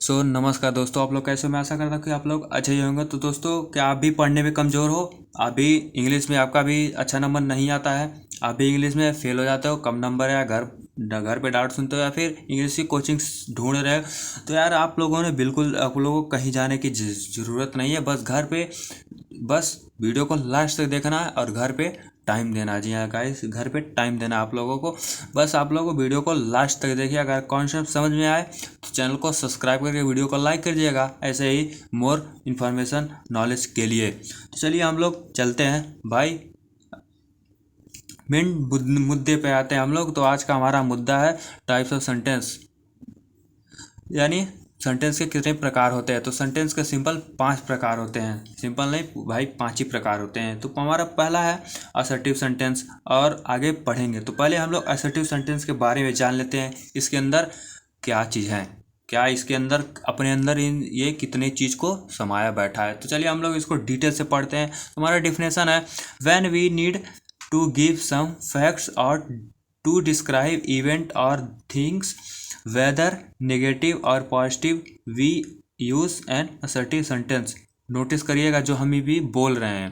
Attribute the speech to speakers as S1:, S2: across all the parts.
S1: नमस्कार दोस्तों, आप लोग कैसे हो? मैं आशा करता हूँ कि आप लोग अच्छे ही होंगे। तो दोस्तों, क्या आप भी पढ़ने में कमज़ोर हो? आप भी इंग्लिश में आपका भी अच्छा नंबर नहीं आता है? आप भी इंग्लिश में फेल हो जाते हो, कम नंबर, या घर पे डांट सुनते हो, या फिर इंग्लिश की कोचिंग ढूंढ रहे हो? तो यार, आप लोगों को कहीं जाने की ज़रूरत नहीं है। बस घर पे बस वीडियो को लास्ट तक देखना है और घर पे टाइम देना। जी हाँ गाइस, घर पे टाइम देना आप लोगों को। बस आप लोगों को वीडियो को लास्ट तक देखिए। अगर कॉन्सेप्ट समझ में आए तो चैनल को सब्सक्राइब करके वीडियो को लाइक कर दीजिएगा, ऐसे ही मोर इन्फॉर्मेशन नॉलेज के लिए। तो चलिए हम लोग चलते हैं भाई, मेन मुद्दे पे आते हैं हम लोग। तो आज का हमारा मुद्दा है टाइप्स ऑफ सेंटेंस, यानी सेंटेंस के कितने प्रकार होते हैं। तो सेंटेंस के सिंपल 5 प्रकार होते हैं। सिंपल नहीं भाई, 5 ही प्रकार होते हैं। तो हमारा पहला है असर्टिव सेंटेंस, और आगे पढ़ेंगे। तो पहले हम लोग असर्टिव सेंटेंस के बारे में जान लेते हैं। इसके अंदर क्या चीज़ है, क्या इसके अंदर अपने अंदर ये कितने चीज़ को समाया बैठा है। तो चलिए हम लोग इसको डिटेल से पढ़ते हैं। तो हमारा डिफिनेशन है, when we need to give some facts और टू डिस्क्राइब इवेंट और थिंग्स वेदर नेगेटिव और positive, we use an assertive sentence. Notice करिएगा जो हम भी बोल रहे हैं,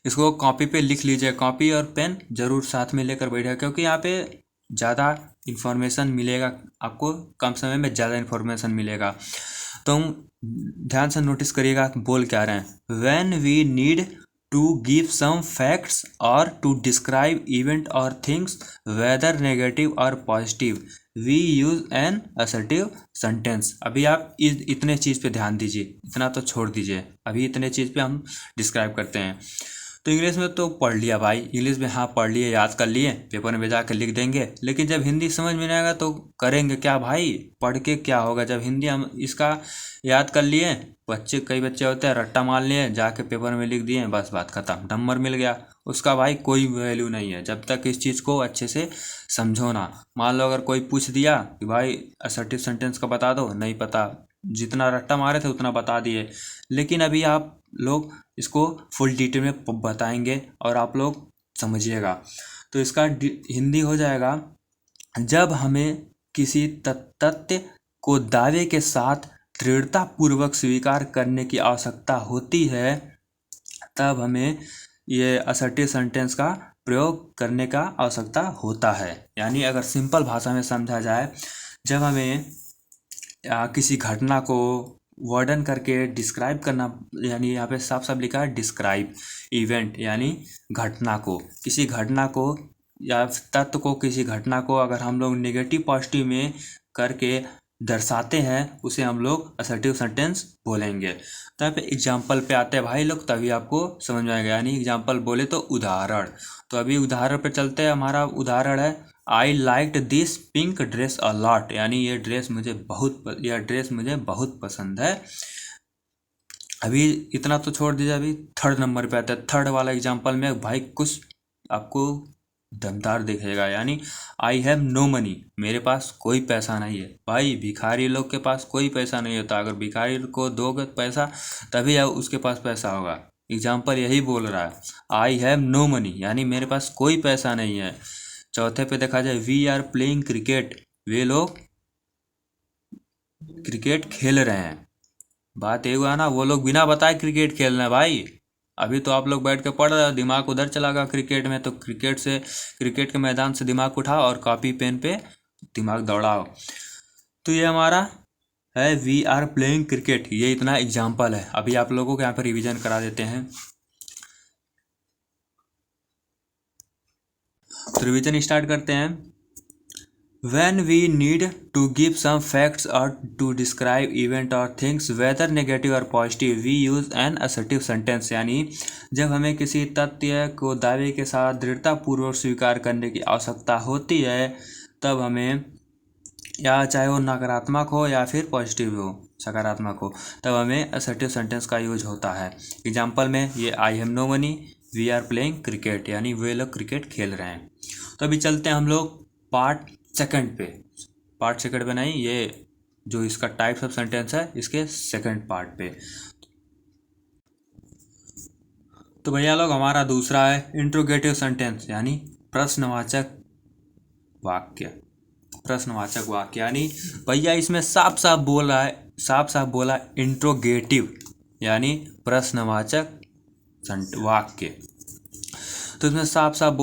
S1: इसको कॉपी पे लिख लीजिए। कॉपी और पेन जरूर साथ में लेकर बैठिए, क्योंकि यहाँ पे ज़्यादा इन्फॉर्मेशन मिलेगा आपको, कम समय में ज़्यादा इन्फॉर्मेशन मिलेगा। तो ध्यान से नोटिस करिएगा बोल क्या रहे हैं। When we need to give some facts और टू डिस्क्राइब इवेंट और थिंग्स वेदर नेगेटिव और positive, we use an assertive sentence. अभी आप इतने चीज़ पे ध्यान दीजिए, इतना तो छोड़ दीजिए। अभी इतने चीज़ पे हम डिस्क्राइब करते हैं। तो इंग्लिश में तो पढ़ लिया भाई, इंग्लिश में हाँ पढ़ लिए, याद कर लिए, पेपर में जा कर लिख देंगे। लेकिन जब हिंदी समझ में नहीं आएगा तो करेंगे क्या भाई? पढ़ के क्या होगा जब हिंदी हम इसका याद कर लिए। कई बच्चे होते हैं रट्टा मार लिए, जाके पेपर में लिख दिए, बस बात खत्म, नंबर मिल गया। उसका भाई कोई वैल्यू नहीं है जब तक इस चीज़ को अच्छे से समझो ना। मान लो अगर कोई पूछ दिया कि भाई असर्टिव सेंटेंस का बता दो, नहीं पता, जितना रट्टा मारे थे उतना बता दिए। लेकिन अभी आप लोग इसको फुल डिटेल में बताएंगे और आप लोग समझिएगा। तो इसका हिंदी हो जाएगा, जब हमें किसी तथ्य को दावे के साथ दृढ़ता पूर्वक स्वीकार करने की आवश्यकता होती है, तब हमें ये असर्टिव सेंटेंस का प्रयोग करने का आवश्यकता होता है। यानी अगर सिंपल भाषा में समझा जाए, जब हमें किसी घटना को वर्णन करके डिस्क्राइब करना, यानी यहाँ पे साफ साफ लिखा है डिस्क्राइब इवेंट, यानी घटना को, किसी घटना को या तत्व को, किसी घटना को अगर हम लोग नेगेटिव पॉजिटिव में करके दर्शाते हैं, उसे हम लोग असर्टिव सेंटेंस बोलेंगे। तो यहाँ पे एग्जाम्पल पे आते हैं भाई लोग, तभी आपको समझ में आएगा। यानी एग्जाम्पल बोले तो उदाहरण। तो अभी उदाहरण पे चलते हैं। हमारा उदाहरण है, I liked this pink dress a lot, यानी यह ड्रेस मुझे बहुत पसंद है। अभी इतना तो छोड़ दीजिए। अभी थर्ड नंबर पे आता है। थर्ड वाला एग्जांपल में भाई कुछ आपको दमदार दिखेगा। यानी आई हैव नो मनी, मेरे पास कोई पैसा नहीं है। भाई भिखारी लोग के पास कोई पैसा नहीं होता। अगर भिखारी को दोगे पैसा तभी उसके पास पैसा होगा। एग्जाम्पल यही बोल रहा है, आई हैव नो मनी, यानी मेरे पास कोई पैसा नहीं है। चौथे पे देखा जाए, वी आर प्लेइंग क्रिकेट, वे लोग क्रिकेट खेल रहे हैं। बात ये हुआ ना, वो लोग बिना बताए क्रिकेट खेल रहे हैं भाई। अभी तो आप लोग बैठ के पढ़ रहे हो, दिमाग उधर चला गया क्रिकेट में। तो क्रिकेट के मैदान से दिमाग उठाओ और कॉपी पेन पे दिमाग दौड़ाओ। तो ये हमारा है वी आर प्लेइंग क्रिकेट, ये इतना एग्जाम्पल है। अभी आप लोगों को यहाँ पर रिवीजन करा देते हैं। तो रिवीजन स्टार्ट करते हैं। When we need to give some facts or to describe event or things whether negative or positive, we use an assertive sentence। यानी जब हमें किसी तथ्य को दावे के साथ दृढ़तापूर्वक स्वीकार करने की आवश्यकता होती है, तब हमें, या चाहे वो नकारात्मक हो या फिर पॉजिटिव हो, सकारात्मक हो, तब हमें असर्टिव सेंटेंस का यूज होता है। एग्जाम्पल में ये, I have no money, we are playing cricket, यानी वे लोग क्रिकेट खेल रहे हैं। तो अभी चलते हैं हम लोग पार्ट सेकंड पे। पार्ट सेकंड पे नहीं, ये जो इसका टाइप्स ऑफ सेंटेंस है, इसके सेकंड पार्ट पे। तो भैया लोग, हमारा दूसरा है इंट्रोगेटिव सेंटेंस, यानी प्रश्नवाचक वाक्य। प्रश्नवाचक वाक्य, यानी भैया इसमें साफ साफ बोला इंट्रोगेटिव यानी प्रश्नवाचक वाक्य। तो इसमें साफ साफ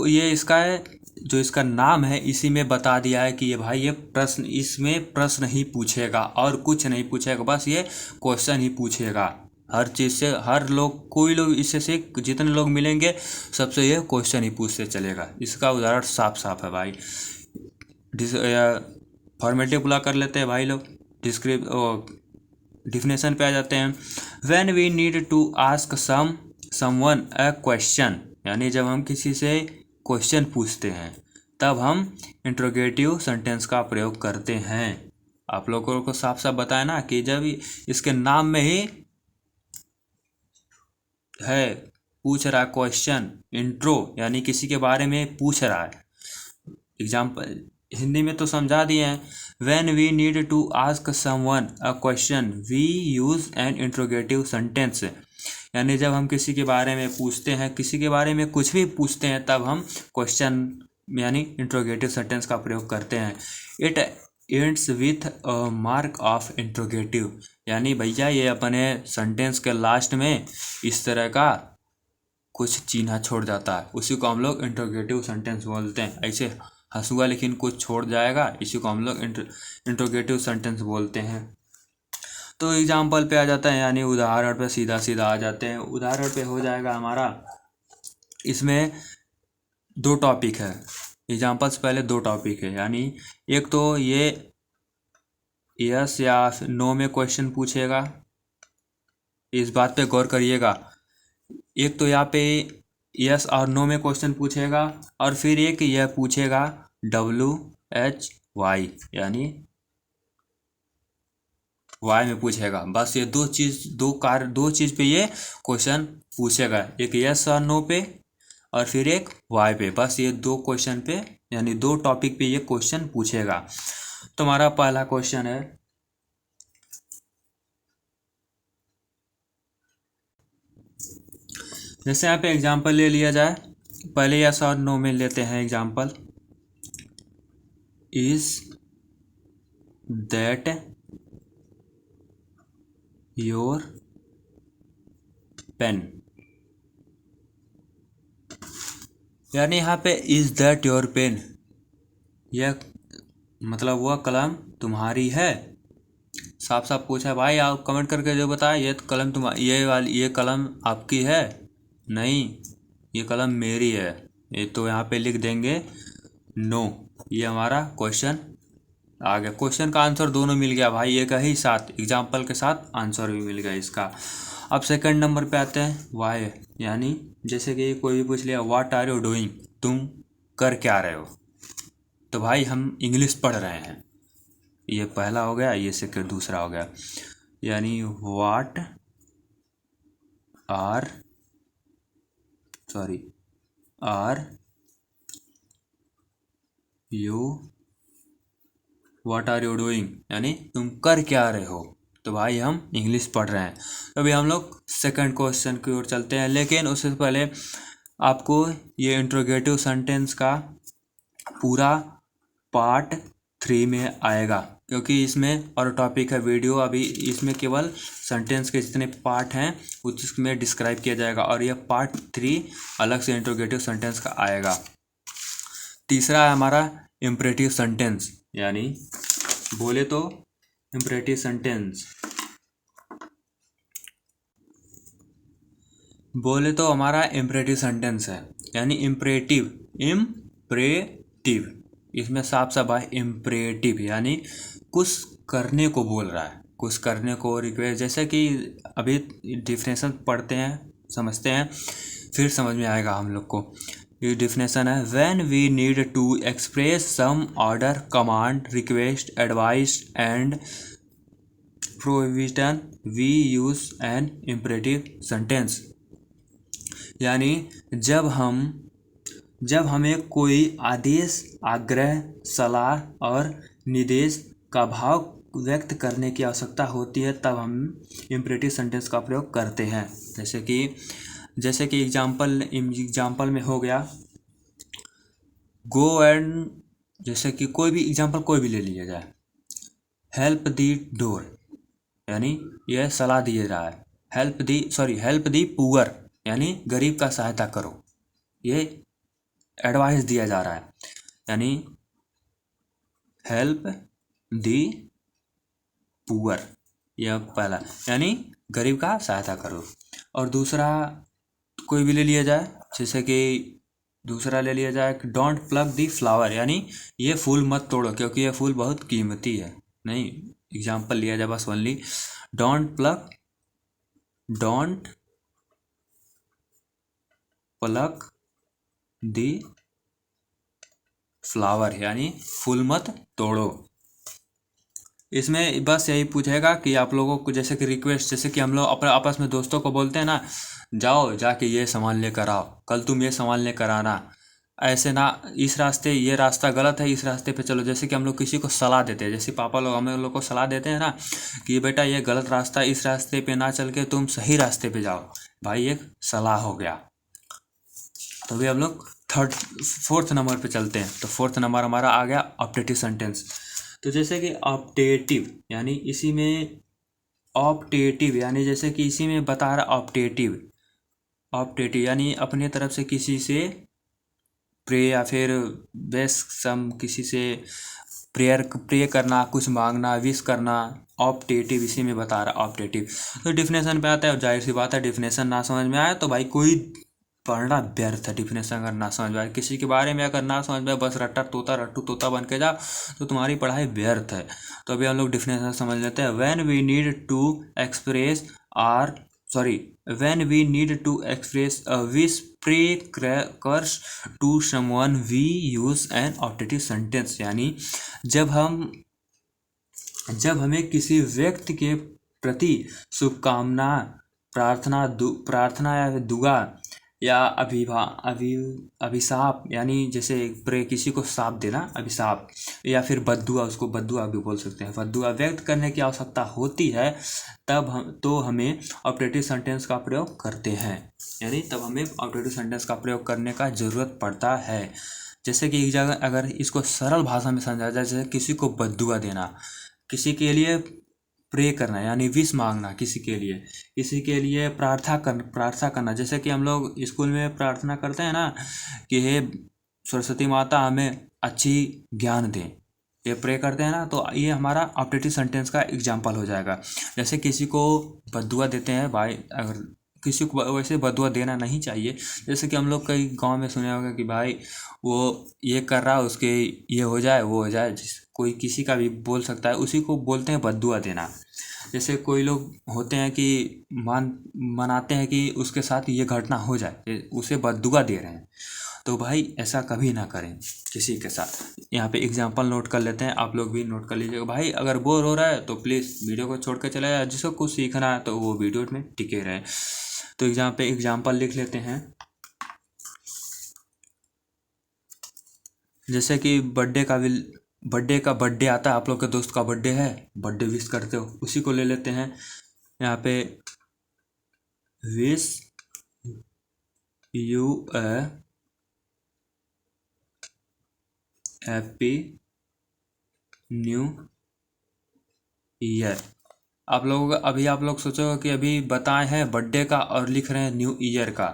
S1: ये इसका है, जो इसका नाम है इसी में बता दिया है कि ये भाई ये प्रश्न, इसमें प्रश्न ही पूछेगा और कुछ नहीं पूछेगा, बस ये क्वेश्चन ही पूछेगा। हर चीज़ से हर लोग, कोई लोग इससे से जितने लोग मिलेंगे सबसे ये क्वेश्चन ही पूछते चलेगा। इसका उदाहरण साफ साफ है भाई। फॉर्मेटिव पूरा कर लेते हैं भाई लोग। डिफिनेशन पे आ जाते हैं। When we need to ask someone a question, यानी जब हम किसी से क्वेश्चन पूछते हैं तब हम इंट्रोगेटिव सेंटेंस का प्रयोग करते हैं। आप लोगों को साफ साफ बताया ना कि जब इसके नाम में ही है पूछ रहा क्वेश्चन, इंट्रो यानी किसी के बारे में पूछ रहा है। एग्जाम्पल हिंदी में तो समझा दिए हैं। When we need to ask someone a question we use an interrogative sentence, यानी जब हम किसी के बारे में पूछते हैं, किसी के बारे में कुछ भी पूछते हैं, तब हम क्वेश्चन यानी इंट्रोगेटिव सेंटेंस का प्रयोग करते हैं। It ends with a mark of interrogative, यानी भैया ये अपने सेंटेंस के लास्ट में इस तरह का कुछ चिन्ह छोड़ जाता है, उसी को हम लोग इंट्रोगेटिव सेंटेंस बोलते हैं। ऐसे हंसूंगा लेकिन कुछ छोड़ जाएगा, इसी को हम लोग इंट्रोगेटिव सेंटेंस बोलते हैं। तो एग्जाम्पल पे आ जाता है, यानी उदाहरण पे सीधा सीधा आ जाते हैं। उदाहरण पे हो जाएगा हमारा, इसमें 2 टॉपिक है। एग्जाम्पल से पहले 2 टॉपिक है, यानी एक तो ये यस या नो में क्वेश्चन पूछेगा, इस बात पे गौर करिएगा। एक तो यहाँ पे यस और नो में क्वेश्चन पूछेगा, और फिर एक यह पूछेगा WHY, यानी वाई में पूछेगा। बस ये दो चीज़ पे ये क्वेश्चन पूछेगा, एक यस और नो पे और फिर एक वाई पे। बस ये 2 क्वेश्चन पे यानी 2 टॉपिक पे ये क्वेश्चन पूछेगा। तो हमारा पहला क्वेश्चन है, जैसे यहाँ पे एग्जाम्पल ले लिया जाए। पहले यस और नो में लेते हैं example. Is that your pen, यानी यहाँ पे इज दैट योर पेन, यह मतलब वह कलम तुम्हारी है। साफ साफ पूछा है भाई, आप कमेंट करके जो बताए ये कलम ये कलम आपकी है, नहीं ये कलम मेरी है। ये तो यहाँ पे लिख देंगे नो। ये हमारा क्वेश्चन आ गया। क्वेश्चन का आंसर दोनों मिल गया भाई, एक ही साथ एग्जाम्पल के साथ आंसर भी मिल गया इसका। अब सेकंड नंबर पे आते हैं वाई, यानी जैसे कि कोई भी पूछ लिया व्हाट आर यू डूइंग, तुम कर क्या रहे हो। तो भाई हम इंग्लिश पढ़ रहे हैं, ये पहला हो गया, ये सेकंड दूसरा हो गया। यानी व्हाट आर यू डूइंग, यानी तुम कर क्या रहे हो। तो भाई हम इंग्लिश पढ़ रहे हैं। तो अभी हम लोग सेकंड क्वेश्चन की ओर चलते हैं, लेकिन उससे पहले आपको ये इंट्रोगेटिव सेंटेंस का पूरा पार्ट 3 में आएगा, क्योंकि इसमें और टॉपिक है वीडियो। अभी इसमें केवल सेंटेंस के जितने पार्ट हैं उसमें डिस्क्राइब किया जाएगा, और यह पार्ट 3 अलग से इंट्रोगेटिव सेंटेंस का आएगा। तीसरा है हमारा इम्परेटिव सेंटेंस, यानी बोले तो इम्परेटिव सेंटेंस, बोले तो हमारा इम्परेटिव सेंटेंस है, यानी इम्परेटिव इसमें साफ साफ है इम्परेटिव, यानी कुछ करने को बोल रहा है, कुछ करने को रिक्वेस्ट। जैसे कि अभी डिफिनेशन पढ़ते हैं, समझते हैं, फिर समझ में आएगा हम लोग को। ये डिफिनेशन है, when we need to express some order, command, request, advice and provision we use an imperative sentence, यानी जब हमें कोई आदेश, आग्रह, सलाह और निर्देश का भाव व्यक्त करने की आवश्यकता होती है, तब हम इम्परेटिव सेंटेंस का प्रयोग करते हैं। जैसे कि एग्जाम्पल में हो गया, गो एंड जैसे कि कोई भी एग्जांपल कोई भी ले लिया जाए, हेल्प दी डोर, यानी यह सलाह दिए रहा है, हेल्प दी पुअर, यानी गरीब का सहायता करो, ये एडवाइस दिया जा रहा है, यानी हेल्प दी पुअर, यह पहला, यानी गरीब का सहायता करो। और दूसरा कोई भी ले लिया जाए, जैसे कि दूसरा ले लिया जाए, डोंट प्लग दी फ्लावर, यानी ये फूल मत तोड़ो क्योंकि ये फूल बहुत कीमती है। नहीं, एग्जाम्पल लिया जाए बस only, don't plug the flower, यानी फूल मत तोड़ो। इसमें बस यही पूछेगा कि आप लोगों को, जैसे कि रिक्वेस्ट, जैसे कि हम लोग अपने आपस में दोस्तों को बोलते हैं ना, जाओ जाके ये सामान लेकर आओ, कल तुम ये सामान लेकर आना, ऐसे ना, इस रास्ते, ये रास्ता गलत है, इस रास्ते पे चलो। जैसे कि हम लोग किसी को सलाह देते हैं, जैसे पापा लोग हम लोग को सलाह देते हैं ना कि बेटा ये गलत रास्ता, इस रास्ते पे ना चल के तुम सही रास्ते पे जाओ, भाई एक सलाह हो गया। तो अभी हम लोग फोर्थ नंबर पे चलते हैं। तो फोर्थ नंबर हमारा आ गया ऑप्टेटिव सेंटेंस। तो जैसे कि ऑप्टेटिव, यानी इसी में ऑप्टेटिव, यानी जैसे कि इसी में बता रहा ऑप्टेटिव यानी अपने तरफ से किसी से प्रे या फिर बेस्ट सम, किसी से प्रे करना, कुछ मांगना, विश करना, ऑप्टेटिव इसी में बता रहा ऑप्टेटिव। तो डिफिनेशन पे आता है, और जाहिर सी बात है डिफिनेशन ना समझ में आए तो भाई कोई पढ़ना व्यर्थ है। डिफिनेशन अगर ना समझ में आए, किसी के बारे में अगर ना समझ में आए, बस रट्टा तोता रट्टू तोता बन के जाओ तो तुम्हारी पढ़ाई व्यर्थ है। तो अभी हम लोग डिफिनेशन समझ लेते हैं। When we need to express or when we need to express a wish, pray, curse to someone, we use an optative sentence, यानी जब हमें किसी व्यक्ति के प्रति शुभकामना, प्रार्थना या दुआ या अभिशाप, यानी जैसे प्रे, किसी को शाप देना, अभिशाप, या फिर बद्दुआ, उसको बद्दुआ भी बोल सकते हैं, बद्दुआ व्यक्त करने की आवश्यकता होती है, तब हमें ऑप्टेटिव सेंटेंस का प्रयोग करते हैं, यानी तब हमें ऑप्टेटिव सेंटेंस का प्रयोग करने का ज़रूरत पड़ता है। जैसे कि एक जगह अगर इसको सरल भाषा में समझा जाए, जैसे किसी को बद्दुआ देना, किसी के लिए प्रे करना यानी विश मांगना, किसी के लिए प्रार्थना करना, जैसे कि हम लोग स्कूल में प्रार्थना करते हैं ना कि हे सरस्वती माता हमें अच्छी ज्ञान दें, ये प्रे करते हैं ना, तो ये हमारा ऑप्टेटिव सेंटेंस का एग्जाम्पल हो जाएगा। जैसे किसी को बद्दुआ देते हैं भाई, अगर किसी को वैसे बद्दुआ देना नहीं चाहिए, जैसे कि हम लोग कई गांव में सुने होगा कि भाई वो ये कर रहा है, उसके ये हो जाए वो हो जाए, कोई किसी का भी बोल सकता है, उसी को बोलते हैं बद्दुआ देना। जैसे कोई लोग होते हैं कि मनाते हैं कि उसके साथ ये घटना हो जाए, उसे बद्दुआ दे रहे हैं, तो भाई ऐसा कभी ना करें किसी के साथ। यहाँ पे एग्जांपल नोट कर लेते हैं, आप लोग भी नोट कर लीजिएगा। भाई अगर बोर हो रहा है तो प्लीज़ वीडियो को छोड़ कर चला जाए, जिसको कुछ सीखना है तो वो वीडियो में टिके रहे। तो यहाँ पे एग्जांपल लिख लेते हैं, जैसे कि बर्थडे आता है, आप लोग के दोस्त का बर्थडे है, बर्थडे विश करते हो, उसी को ले लेते हैं। यहाँ पे wish you a happy new year. आप लोग सोचोगे कि अभी बताए हैं बर्थडे का और लिख रहे हैं न्यू ईयर का,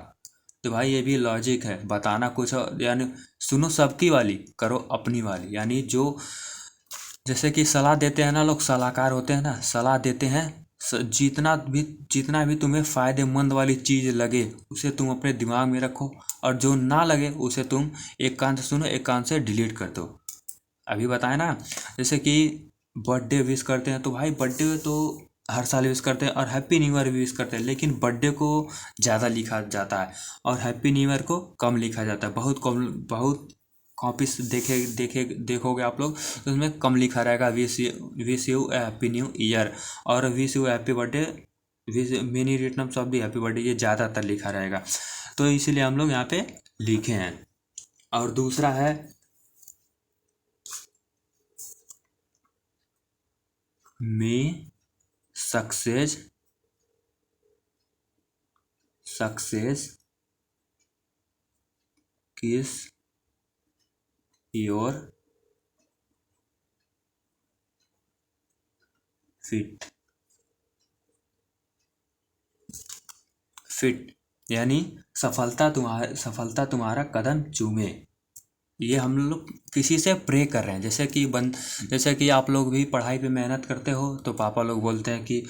S1: तो भाई ये भी लॉजिक है, बताना कुछ और, यानी सुनो सबकी वाली, करो अपनी वाली, यानी जो जैसे कि सलाह देते हैं ना लोग, सलाहकार होते हैं ना, सलाह देते हैं, जितना भी तुम्हें फ़ायदेमंद वाली चीज़ लगे उसे तुम अपने दिमाग में रखो, और जो ना लगे उसे तुम एक कान से सुनो, एक कान से डिलीट कर दो। अभी बताए ना, जैसे कि बर्थडे विश करते हैं, तो भाई बर्थडे तो हर साल विश करते हैं, और हैप्पी न्यू ईयर भी विश करते हैं, लेकिन बर्थडे को ज़्यादा लिखा जाता है और हैप्पी न्यू ईयर को कम लिखा जाता है। बहुत कॉपीज देखोगे आप लोग, तो उसमें कम लिखा रहेगा wish you happy new year, और wish you happy birthday, wish many returns of the happy birthday, ये ज़्यादातर लिखा रहेगा, तो इसीलिए हम लोग यहाँ पे लिखे हैं। और दूसरा है may success kiss your feet. Feet यानी सफलता तुम्हारा कदम चूमे। ये हम लोग किसी से प्रे कर रहे हैं, जैसे कि आप लोग भी पढ़ाई पे मेहनत करते हो तो पापा लोग बोलते हैं कि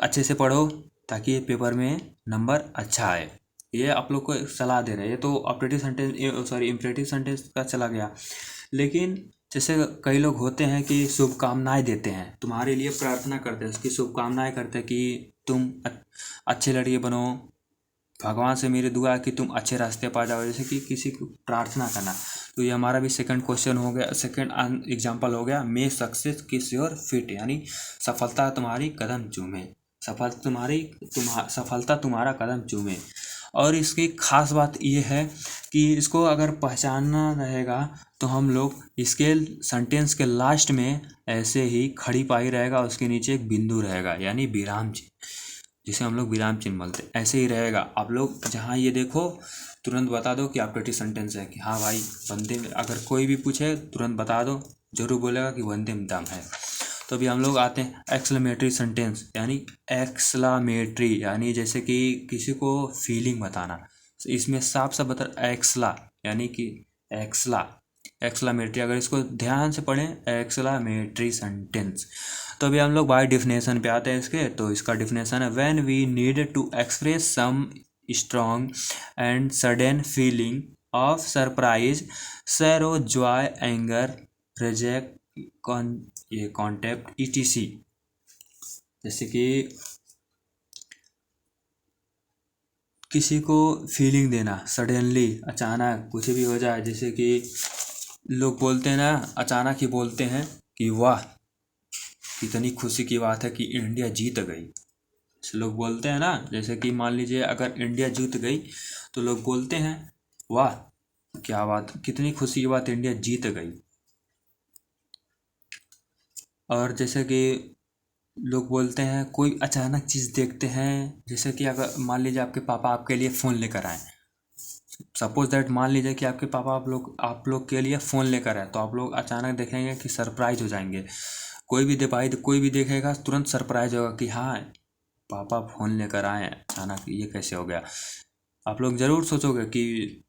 S1: अच्छे से पढ़ो ताकि पेपर में नंबर अच्छा आए। ये आप लोग को सलाह दे रहे हैं। ये तो operative sentence sorry imperative sentence का चला गया। लेकिन जैसे कई लोग होते हैं कि शुभकामनाएं देते हैं, तुम्हारे लिए प्रार्थना करते हैं, उसकी शुभकामनाएं करते हैं कि तुम अच्छे लड़के बनो, भगवान से मेरी दुआ है कि तुम अच्छे रास्ते पा जाओ, जैसे कि किसी को प्रार्थना करना। तो ये हमारा भी सेकंड क्वेश्चन हो गया, सेकंड एग्जांपल हो गया, मे सक्सेस किस योर फिट, यानी सफलता तुम्हारी कदम चूमे। सफलता तुम्हारा कदम चूमे। और इसकी खास बात ये है कि इसको अगर पहचानना रहेगा तो हम लोग इसके सेंटेंस के लास्ट में ऐसे ही खड़ी पाई रहेगा, उसके नीचे एक बिंदु रहेगा यानी विराम चिन्ह, जिसे हम लोग विराम चिन्ह बोलते हैं, ऐसे ही रहेगा। आप लोग जहाँ ये देखो तुरंत बता दो कि ऑपरेटिव सेंटेंस है, कि हाँ भाई वंदे में, अगर कोई भी पूछे तुरंत बता दो, जरूर बोलेगा कि वंदे मातरम है। तो अभी हम लोग आते हैं एक्सक्लेमेटरी सेंटेंस, यानी एक्सक्लामेटरी यानी जैसे कि किसी को फीलिंग बताना। इसमें साफ साफ बता एक्सला यानी कि एक्सक्लामेटरी, अगर इसको ध्यान से पढ़ें एक्सक्लामेटरी सेंटेंस। तो अभी हम लोग बाय डेफिनेशन पे आते हैं इसके। तो इसका डेफिनेशन है when we need to express some strong and sudden feeling of surprise, sorrow, joy, anger, reject, contact etc। जैसे कि किसी को फीलिंग देना, सडनली अचानक कुछ भी हो जाए, जैसे कि लोग बोलते हैं ना, अचानक ही बोलते हैं कि वाह कितनी खुशी की बात है कि इंडिया जीत गई। लोग बोलते हैं ना, जैसे कि मान लीजिए अगर इंडिया जीत गई तो लोग बोलते हैं वाह क्या बात, कितनी खुशी की बात, इंडिया जीत गई। और जैसे कि लोग बोलते हैं कोई अचानक चीज़ देखते हैं, जैसे कि अगर मान लीजिए आपके पापा आपके लिए फ़ोन लेकर आए, सपोज दैट मान लीजिए कि आपके पापा आप लोग के लिए फ़ोन लेकर आए, तो आप लोग अचानक देखेंगे कि सरप्राइज हो जाएंगे। कोई भी देखेगा तुरंत सरप्राइज होगा कि हाँ पापा फ़ोन लेकर आए, अचानक ये कैसे हो गया। आप लोग ज़रूर सोचोगे कि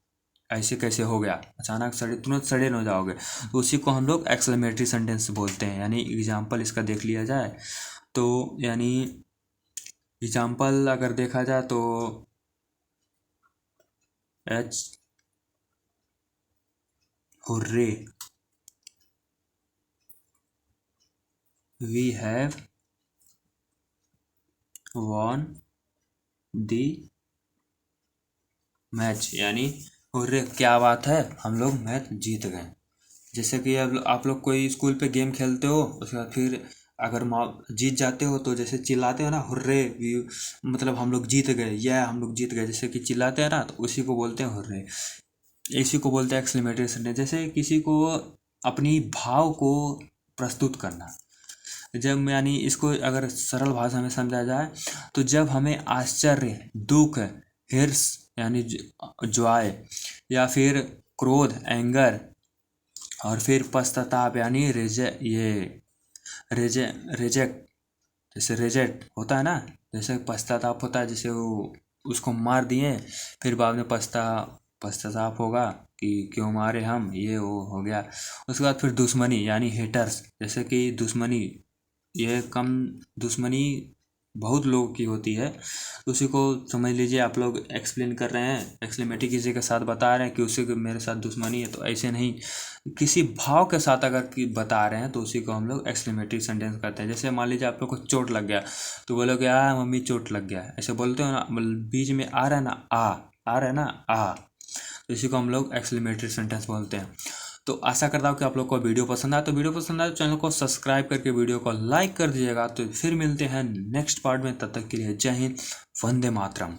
S1: ऐसे कैसे हो गया, अचानक तुरंत सडन हो जाओगे। तो उसी को हम लोग एक्सक्लेमेटरी सेंटेंस बोलते हैं। यानी एग्जाम्पल इसका देख लिया जाए तो, यानी एग्जाम्पल अगर देखा जाए तो hurray, we have won the match, यानी हुर्रे क्या बात है हम लोग मैच जीत गए। जैसे कि अब आप लोग कोई स्कूल पे गेम खेलते हो, उसके बाद फिर अगर जीत जाते हो तो जैसे चिल्लाते हो ना हुर्रे, मतलब हम लोग जीत गए, या हम लोग जीत गए, जैसे कि चिल्लाते हैं ना, तो उसी को बोलते हैं हुर्रे। इसी को बोलते हैं एक्सक्लेमेटरी सेंटेंस। जैसे किसी को अपनी भाव को प्रस्तुत करना, जब यानी इसको अगर सरल भाषा में समझा जाए तो जब हमें आश्चर्य, दुख, हिर्स यानी जॉय, या फिर क्रोध एंगर, और फिर पश्चाताप यानी रिजेक्ट, जैसे रिजेक्ट होता है ना, जैसे पश्चाताप होता है, जैसे वो उसको मार दिए फिर बाद में पश्चाताप होगा कि क्यों मारे हम, ये वो हो गया। उसके बाद फिर दुश्मनी यानी हेटर्स, जैसे कि दुश्मनी, ये कम दुश्मनी बहुत लोगों की होती है, उसी को समझ लीजिए आप लोग एक्सप्लेन कर रहे हैं, एक्सक्लेमेटरी किसी के साथ बता रहे हैं कि उसी को मेरे साथ दुश्मनी है, तो ऐसे नहीं, किसी भाव के साथ अगर बता रहे हैं तो उसी को हम लोग एक्सक्लेमेटरी सेंटेंस करते हैं। जैसे मान लीजिए आप लोग को चोट लग गया तो बोलोगे आ मम्मी चोट लग गया, ऐसे बोलते हो ना, बीच में आ रहा है ना आ रहा है ना तो इसी को हम लोग एक्सक्लेमेटरी सेंटेंस बोलते हैं। तो आशा करता हूँ कि आप लोग को वीडियो पसंद आया, तो वीडियो पसंद आया तो चैनल को सब्सक्राइब करके वीडियो को लाइक कर दीजिएगा। तो फिर मिलते हैं नेक्स्ट पार्ट में, तब तक के लिए जय हिंद, वंदे मातरम।